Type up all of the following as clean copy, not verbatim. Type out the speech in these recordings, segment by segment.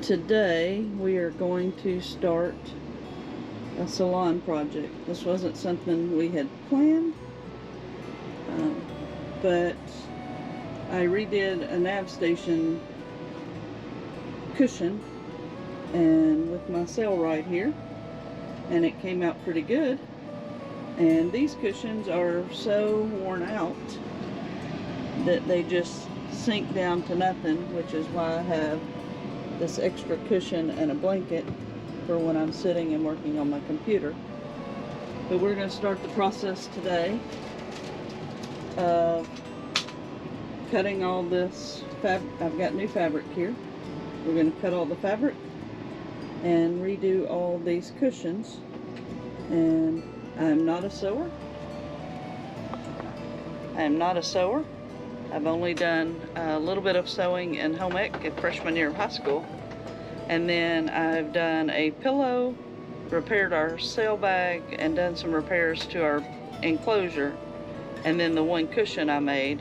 Today we are going to start a salon project. This wasn't something we had planned, but I redid a nav station cushion and with my Sailrite here, and it came out pretty good. And these cushions are so worn out that they just sink down to nothing, which is why I have this extra cushion and a blanket for when I'm sitting and working on my computer. But we're going to start the process today of cutting all this fabric. I've got new fabric here. We're going to cut all the fabric and redo all these cushions. And I'm not a sewer. I've only done a little bit of sewing in home ec at freshman year of high school. And then I've done a pillow, repaired our sail bag, and done some repairs to our enclosure. And then the one cushion I made.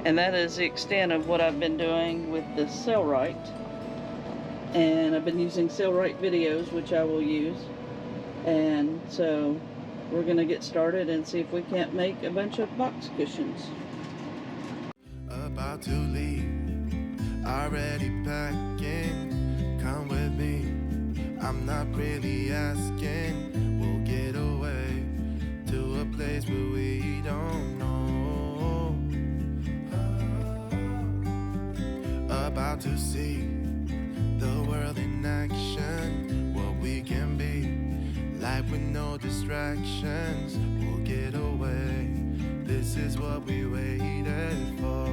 And that is the extent of what I've been doing with this Sailrite. And I've been using Sailrite videos, which I will use. And so we're going to get started and see if we can't make a bunch of box cushions. About to leave, already packing. Come with me, I'm not really asking. We'll get away to a place where we don't know. About to see the world in action, what we can be, life with no distractions. We'll get away, this is what we waited for.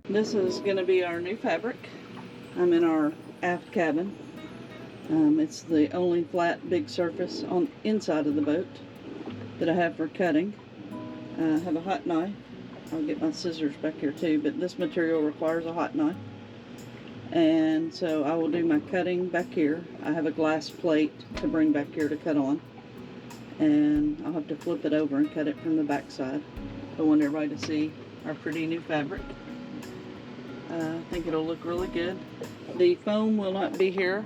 This is going to be our new fabric. I'm in our aft cabin. It's the only flat big surface on inside of the boat that I have for cutting. I have a hot knife. I'll get my scissors back here too, but this material requires a hot knife. And so I will do my cutting back here. I have a glass plate to bring back here to cut on. And I'll have to flip it over and cut it from the back side. I want everybody to see our pretty new fabric. I think it'll look really good. The foam will not be here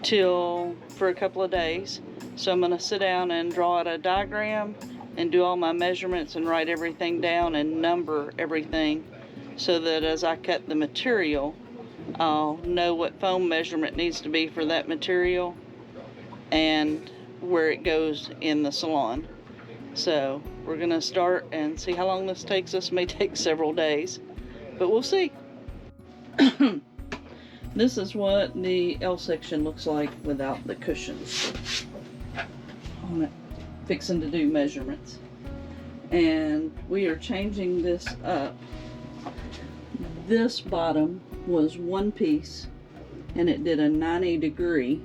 for a couple of days. So I'm going to sit down and draw out a diagram and do all my measurements and write everything down and number everything so that as I cut the material, I'll know what foam measurement needs to be for that material and where it goes in the salon. So we're gonna start and see how long this takes us. It may take several days, but we'll see. This is what the L section looks like without the cushions on it, fixing to do measurements. And we are changing this up. This bottom was one piece and it did a 90 degree,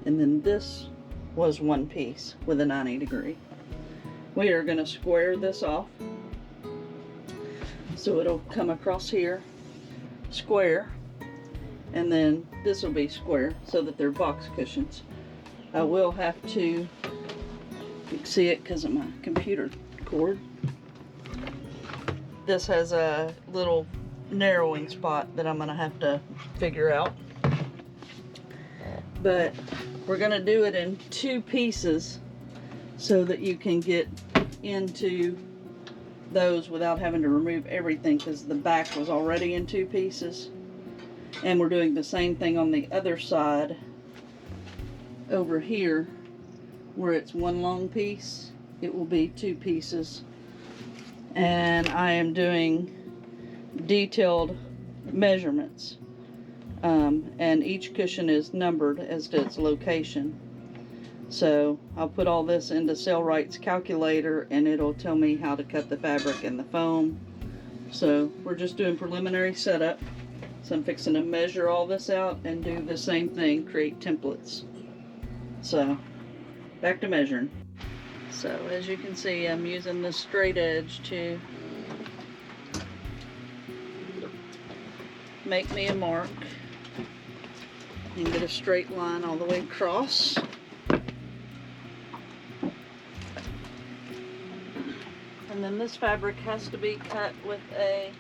and then this was one piece with a 90 degree. We are going to square this off so it'll come across here square, and then this will be square so that they're box cushions. I will have to, you can see it because of my computer cord. This has a little narrowing spot that I'm going to have to figure out. But we're going to do it in two pieces so that you can get into those without having to remove everything, because the back was already in two pieces. And we're doing the same thing on the other side over here where it's one long piece. It will be two pieces. And I am doing detailed measurements. And each cushion is numbered as to its location. So I'll put all this into Sailrite's calculator and it'll tell me how to cut the fabric and the foam. So we're just doing preliminary setup. So I'm fixing to measure all this out and do the same thing, create templates. So back to measuring. So as you can see, I'm using the straight edge to make me a mark and get a straight line all the way across. And then this fabric has to be cut with a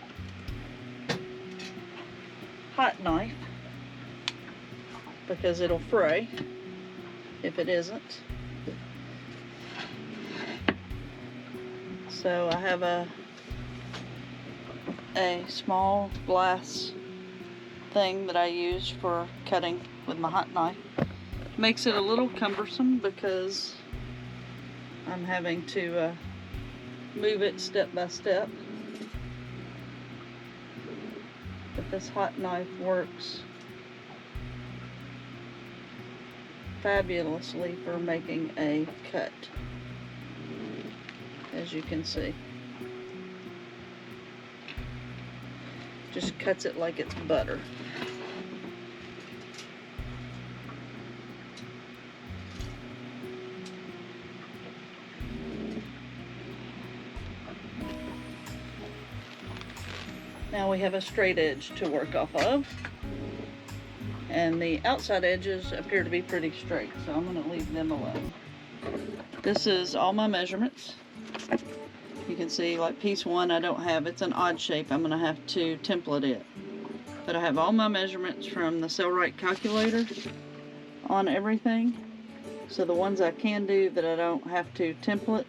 hot knife because it'll fray if it isn't. So I have a small glass thing that I use for cutting with my hot knife. Makes it a little cumbersome because I'm having to move it step by step. But this hot knife works fabulously for making a cut, as you can see. Just cuts it like it's butter. Now we have a straight edge to work off of, and the outside edges appear to be pretty straight, so I'm going to leave them alone. This is all my measurements. You can see, like piece 1 I don't have, it's an odd shape, I'm going to have to template it. But I have all my measurements from the Sailrite calculator on everything. So the ones I can do that I don't have to template,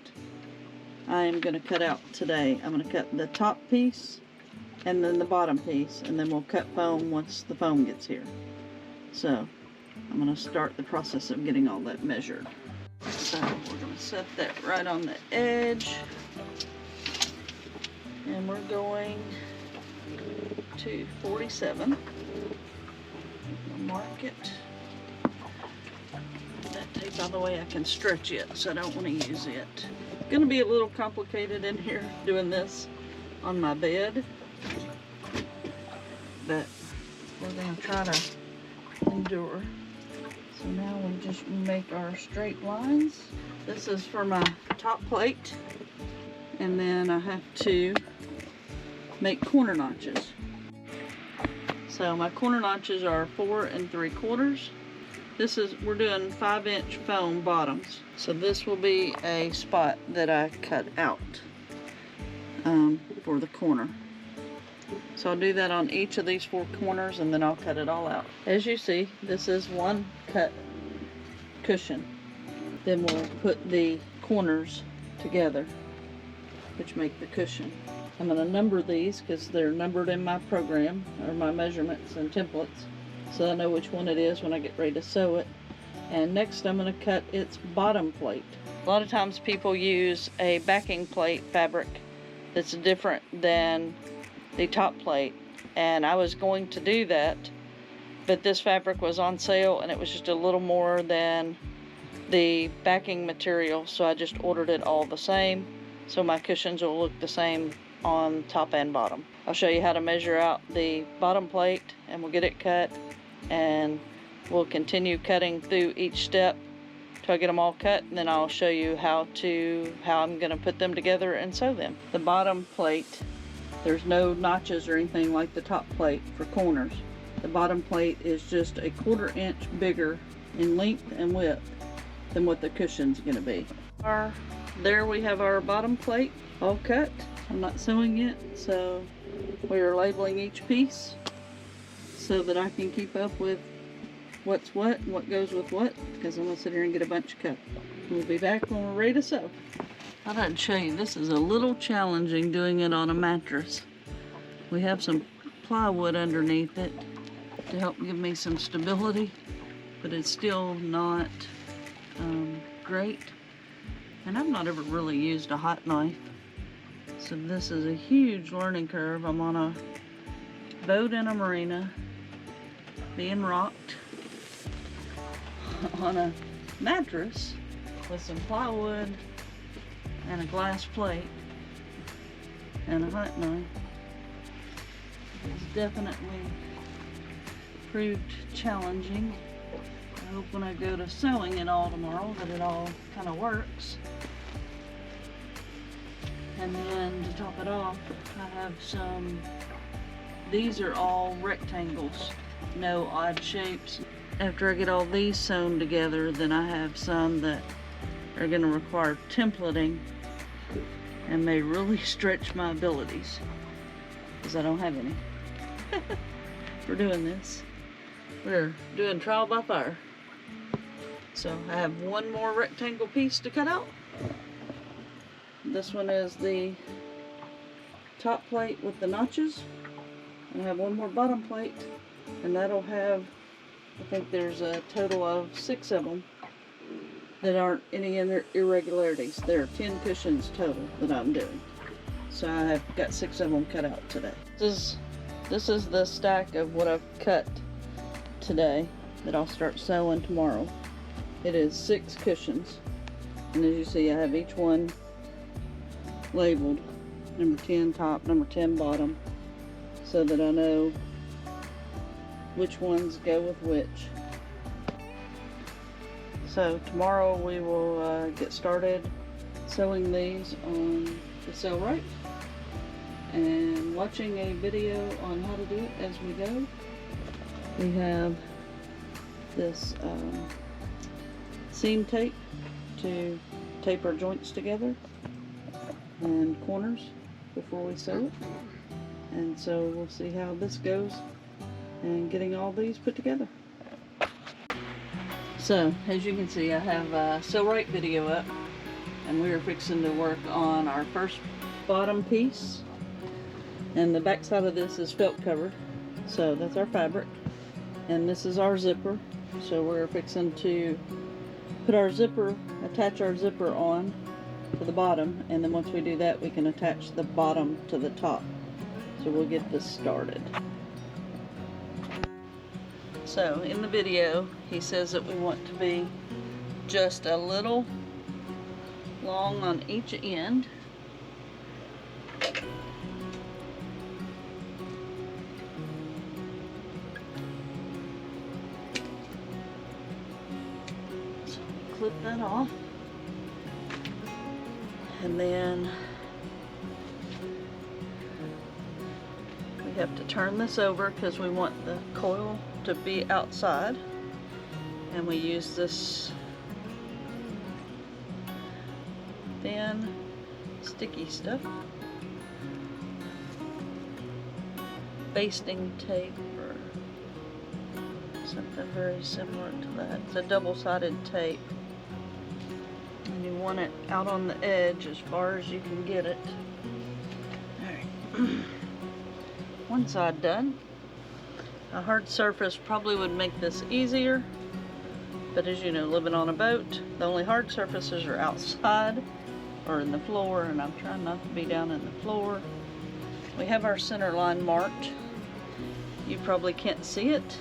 I am going to cut out today. I'm going to cut the top piece and then the bottom piece, and then we'll cut foam once the foam gets here. So I'm going to start the process of getting all that measured. So we're going to set that right on the edge, and we're going to 47. We'll mark it. That tape out of the way, I can stretch it, so I don't want to use it. It's going to be a little complicated in here doing this on my bed, but we're going to try to endure. So now we just make our straight lines. This is for my top plate, and then I have to make corner notches. So my corner notches are 4 3/4. This is, we're doing 5-inch foam bottoms. So this will be a spot that I cut out for the corner. So I'll do that on each of these 4 corners, and then I'll cut it all out. As you see, this is one cut cushion. Then we'll put the corners together, which make the cushion. I'm going to number these because they're numbered in my program, or my measurements and templates, so I know which one it is when I get ready to sew it. And next I'm going to cut its bottom plate. A lot of times people use a backing plate fabric that's different than the top plate, and I was going to do that, but this fabric was on sale and it was just a little more than the backing material, so I just ordered it all the same, so my cushions will look the same on top and bottom. I'll show you how to measure out the bottom plate, and we'll get it cut, and we'll continue cutting through each step till I get them all cut, and then I'll show you how I'm going to put them together and sew them. The bottom plate, there's no notches or anything like the top plate for corners. The bottom plate is just a 1/4 inch bigger in length and width than what the cushion's going to be. There we have our bottom plate all cut. I'm not sewing it, so we are labeling each piece so that I can keep up with what's what and what goes with what, because I'm going to sit here and get a bunch cut. We'll be back when we're ready to sew. I thought I'd show you, this is a little challenging doing it on a mattress. We have some plywood underneath it to help give me some stability, but it's still not great. And I've not ever really used a hot knife, so this is a huge learning curve. I'm on a boat in a marina, being rocked on a mattress with some plywood and a glass plate and a hot knife. It's definitely proved challenging. I hope when I go to sewing it all tomorrow that it all kind of works. And then to top it off, I have these are all rectangles, no odd shapes. After I get all these sewn together, then I have some that are going to require templating and may really stretch my abilities, because I don't have any for doing this. We're doing trial by fire. So I have one more rectangle piece to cut out. This one is the top plate with the notches. I have one more bottom plate, and that'll have, I think there's a total of 6 of them that aren't any irregularities. There are 10 cushions total that I'm doing. So I have got 6 of them cut out today. This is the stack of what I've cut today that I'll start sewing tomorrow. It is 6 cushions, and as you see, I have each one labeled number 10 top, number 10 bottom, so that I know which ones go with which. So tomorrow we will get started sewing these on the Sailrite and watching a video on how to do it as we go. We have this seam tape to tape our joints together and corners before we sew it, and so we'll see how this goes and getting all these put together. So as you can see, I have a Sailrite video up, and we are fixing to work on our first bottom piece, and the back side of this is felt covered, so that's our fabric, and this is our zipper. So we're fixing to put our zipper, attach our zipper on to the bottom, and then once we do that, we can attach the bottom to the top. So we'll get this started. So in the video, he says that we want to be just a little long on each end. So clip that off. And then we have to turn this over because we want the coil to be outside, and we use this thin sticky stuff, basting tape or something very similar to that. It's a double-sided tape, and you want it out on the edge as far as you can get it. Alright. One side done. A hard surface probably would make this easier, but as you know, living on a boat, the only hard surfaces are outside or in the floor, and I'm trying not to be down in the floor. We have our center line marked. You probably can't see it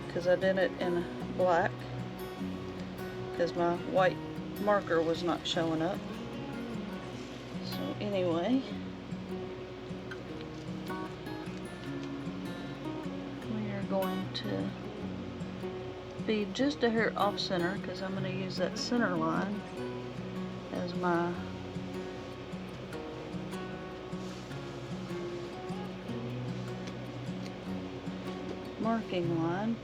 because I did it in black because my white marker was not showing up. So anyway, we are going to be just a hair off center because I'm going to use that center line as my marking line.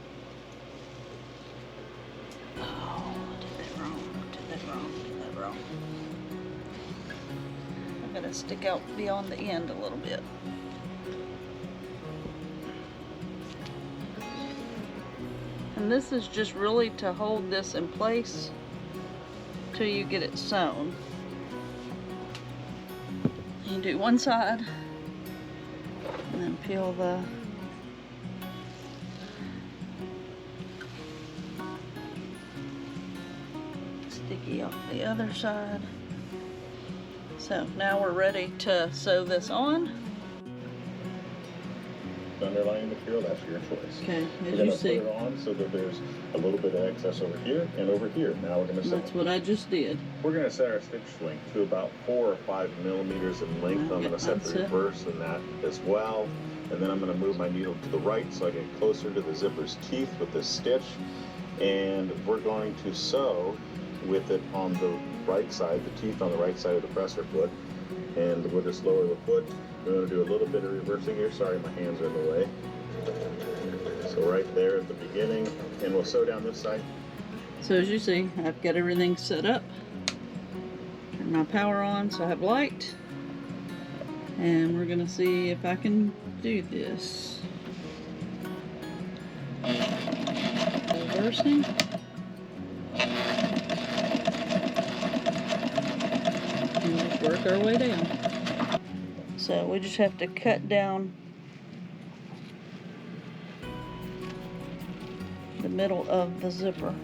Oh, I did that wrong. I gotta stick out beyond the end a little bit. And this is just really to hold this in place till you get it sewn. You do one side and then peel the sticky off the other side. So now we're ready to sew this on. Underlying material, that's your choice. Okay, We're as going you to see, put it on so that there's a little bit of excess over here and over here. Now we're going to sew. that's what I just did. We're going to set our stitch length to about 4 or 5 millimeters in length. I'm going to set the reverse in that as well. And then I'm going to move my needle to the right so I get closer to the zipper's teeth with this stitch. And we're going to sew with it on the right side, the teeth on the right side of the presser foot. And we'll just lower the foot. We're going to do a little bit of reversing here. Sorry, my hands are in the way. So right there at the beginning, and we'll sew down this side. So as you see, I've got everything set up. Turn my power on so I have light. And we're going to see if I can do this. Reversing. And just work our way down. So we just have to cut down the middle of the zipper,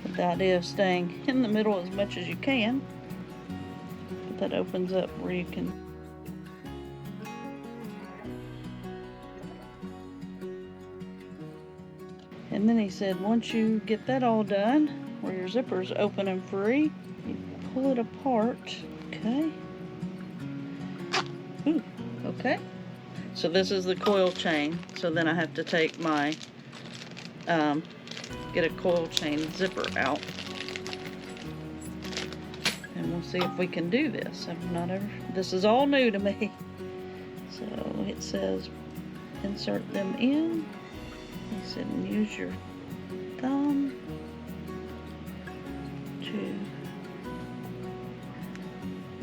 with the idea of staying in the middle as much as you can. But that opens up where you can and then he said once you get that all done, where your zipper's open and free, you pull it apart. Okay. Ooh, okay. So this is the coil chain. So then I have to take my get a coil chain zipper out, and we'll see if we can do this. I've not ever. This is all new to me. So it says insert them in. He said use your thumb to.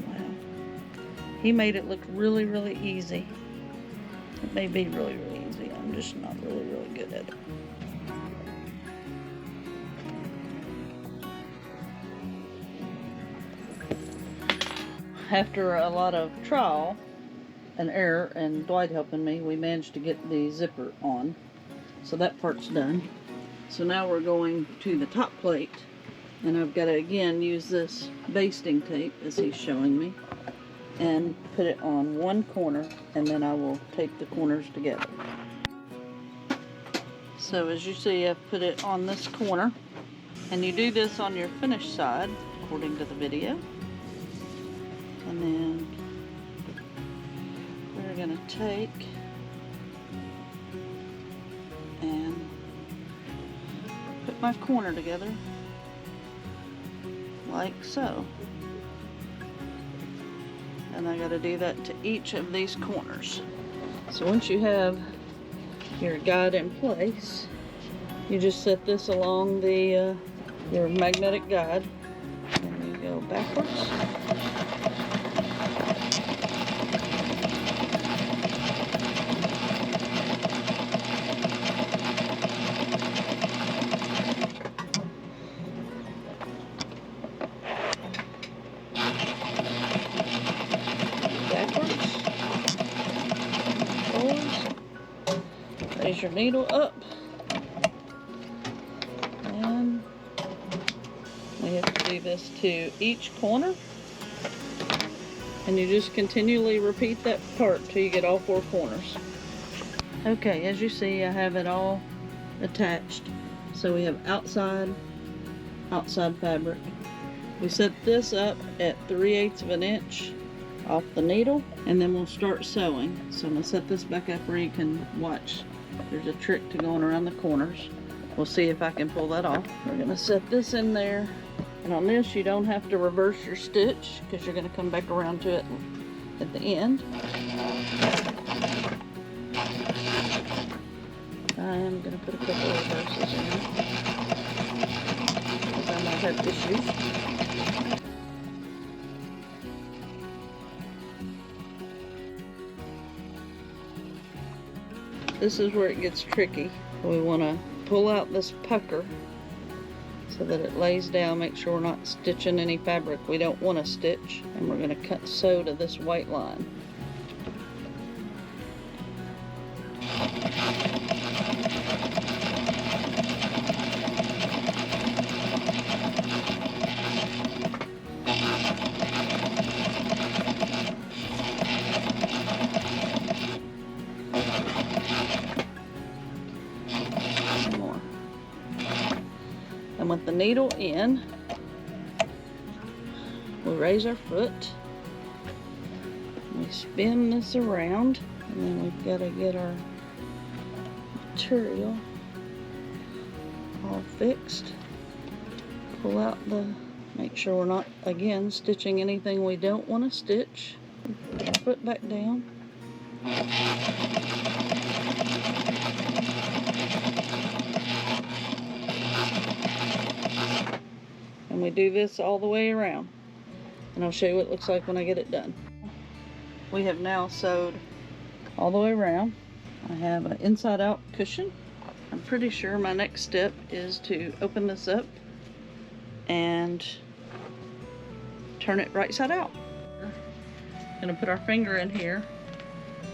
Wow. He made it look really, really easy. It may be really, really easy. I'm just not really, really good at it. After a lot of trial and error and Dwight helping me, we managed to get the zipper on. So that part's done. So now we're going to the top plate, and I've got to again use this basting tape as he's showing me and put it on one corner, and then I will tape the corners together. So as you see, I've put it on this corner, and you do this on your finished side according to the video. And then we're going to take and put my corner together like so. And I got to do that to each of these corners. So once you have your guide in place, you just set this along the your magnetic guide, and you go backwards. Raise your needle up, and we have to do this to each corner, and you just continually repeat that part till you get all four corners. Okay, as you see, I have it all attached. So we have outside fabric. We set this up at 3/8 of an inch off the needle, and then we'll start sewing. So I'm going to set this back up where you can watch. There's a trick to going around the corners. We'll see if I can pull that off. We're going to set this in there, and on this you don't have to reverse your stitch because you're going to come back around to it at the end. I am going to put a couple of reverses in because I might have issues. This is where it gets tricky. We want to pull out this pucker so that it lays down. Make sure we're not stitching any fabric we don't want to stitch. And we're going to sew to this white line. And with the needle in, we raise our foot, we spin this around, and then we've got to get our material all fixed. Pull out make sure we're not, again, stitching anything we don't want to stitch. Put our foot back down. And we do this all the way around. And I'll show you what it looks like when I get it done. We have now sewed all the way around. I have an inside out cushion. I'm pretty sure my next step is to open this up and turn it right side out. Gonna put our finger in here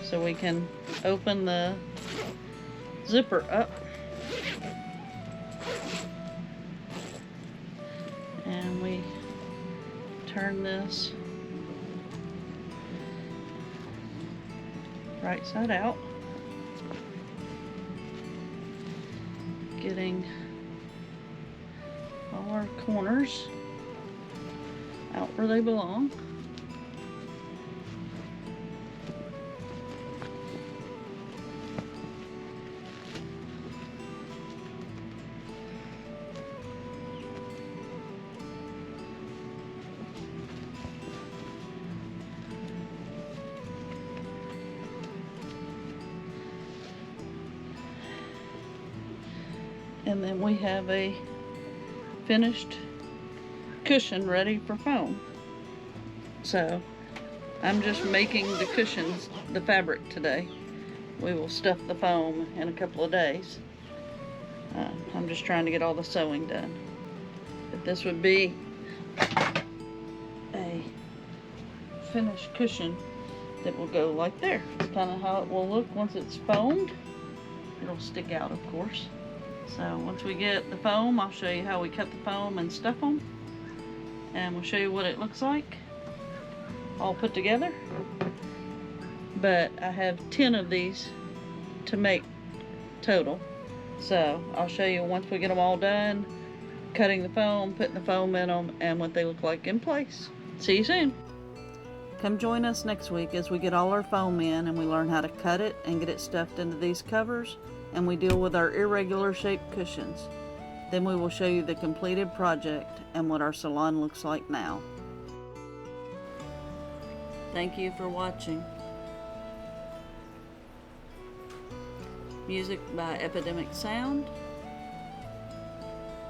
so we can open the zipper up. And we turn this right side out, getting all our corners out where they belong. And then we have a finished cushion ready for foam. So I'm just making the cushions, the fabric today. We will stuff the foam in a couple of days. I'm just trying to get all the sewing done. But this would be a finished cushion that will go like there. It's kind of how it will look once it's foamed. It'll stick out, of course. So once we get the foam, I'll show you how we cut the foam and stuff them. And we'll show you what it looks like all put together. But I have 10 of these to make total. So I'll show you once we get them all done, cutting the foam, putting the foam in them, and what they look like in place. See you soon. Come join us next week as we get all our foam in and we learn how to cut it and get it stuffed into these covers, and we deal with our irregular shaped cushions. Then we will show you the completed project and what our salon looks like now. Thank you for watching. Music by Epidemic Sound.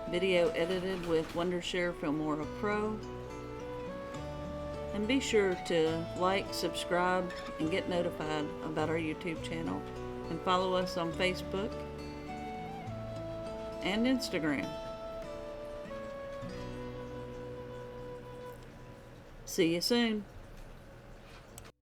Video edited with Wondershare Filmora Pro. And be sure to like, subscribe, and get notified about our YouTube channel. And follow us on Facebook and Instagram. See you soon.